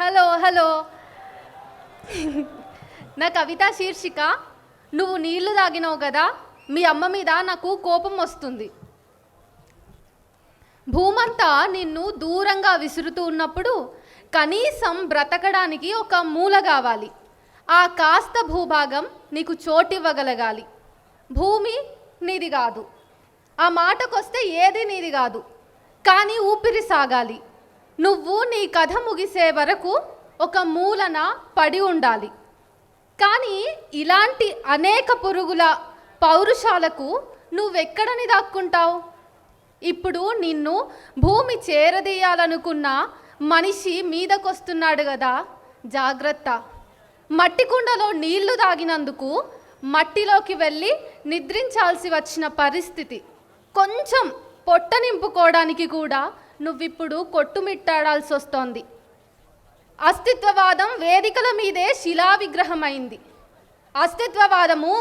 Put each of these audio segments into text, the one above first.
Hello hello. నా కవిత శీర్షిక నువ్వు నీళ్లు తాగినావు కదా, మీ అమ్మ మీద నాకు కోపం వస్తుంది. భూమంతా నిన్ను దూరంగా విసురుతూ ఉన్నప్పుడు కనీసం బ్రతకడానికి ఒక మూల కావాలి. ఆ కాస్త భూభాగం నీకు చోటివ్వగలగాలి. భూమి నీది కాదు, ఆ మాటకొస్తే ఏది నీది కాదు, కానీ ఊపిరి సాగాలి. నువ్వు నీ కథ ముగిసే వరకు ఒక మూలన పడి ఉండాలి. కానీ ఇలాంటి అనేక పురుగుల పౌరుషాలకు నువ్వెక్కడని దాక్కుంటావు? ఇప్పుడు నిన్ను భూమి చేరదీయాలనుకున్న మనిషి మీదకొస్తున్నాడు కదా, జాగ్రత్త. మట్టి కుండలో నీళ్లు తాగినందుకు మట్టిలోకి వెళ్ళి నిద్రించాల్సి వచ్చిన పరిస్థితి. కొంచెం పొట్ట నింపుకోవడానికి కూడా నువ్విప్పుడు కొట్టుమిట్టాడాల్సి వస్తోంది. అస్తిత్వవాదం వేదికల మీదే శిలా విగ్రహమైంది. అస్తిత్వవాదము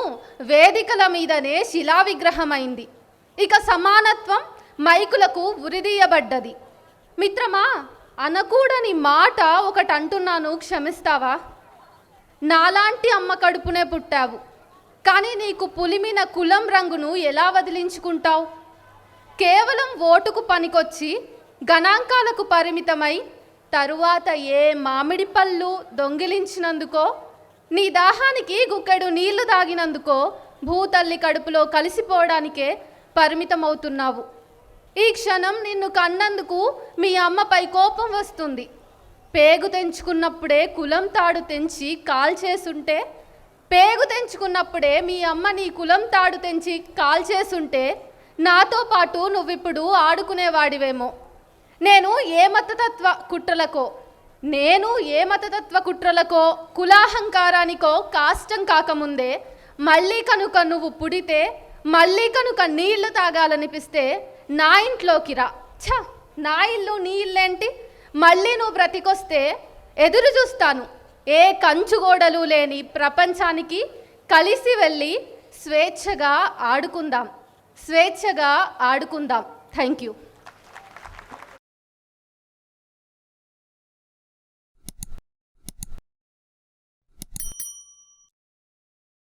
వేదికల మీదనే శిలా విగ్రహమైంది. ఇక సమానత్వం మైకులకు ఉరిదీయబడ్డది. మిత్రమా, అనకూడని మాట ఒకటి అంటున్నాను, క్షమిస్తావా? నాలాంటి అమ్మ కడుపునే పుట్టావు, కానీ నీకు పులిమిన కులం రంగును ఎలా వదిలించుకుంటావు? కేవలం ఓటుకు పనికొచ్చి గణాంకాలకు పరిమితమై తరువాత ఏ మామిడి పళ్ళు దొంగిలించినందుకో, నీ దాహానికి గుక్కెడు నీళ్లు తాగినందుకో భూతల్లి కడుపులో కలిసిపోవడానికే పరిమితమవుతున్నావు. ఈ క్షణం నిన్ను కన్నందుకు మీ అమ్మపై కోపం వస్తుంది. పేగు తెంచుకున్నప్పుడే కులం తాడు తెంచి కాల్చేసుంటే, పేగు తెంచుకున్నప్పుడే మీ అమ్మ నీ కులం తాడు తెంచి కాల్చేసుంటే నాతో పాటు నువ్విప్పుడు ఆడుకునేవాడివేమో. నేను ఏ మతతత్వ కుట్రలకో కులాహంకారానికో కాష్టం కాకముందే మళ్ళీ కనుక నువ్వు పుడితే, మళ్ళీ కనుక నీళ్లు తాగాలనిపిస్తే నా ఇంట్లోకి రా. నా ఇల్లు నీ ఇల్లేంటి? మళ్ళీ నువ్వు బ్రతికొస్తే ఎదురు చూస్తాను. ఏ కంచుగోడలు లేని ప్రపంచానికి కలిసి వెళ్ళి స్వేచ్ఛగా ఆడుకుందాం. Thank you.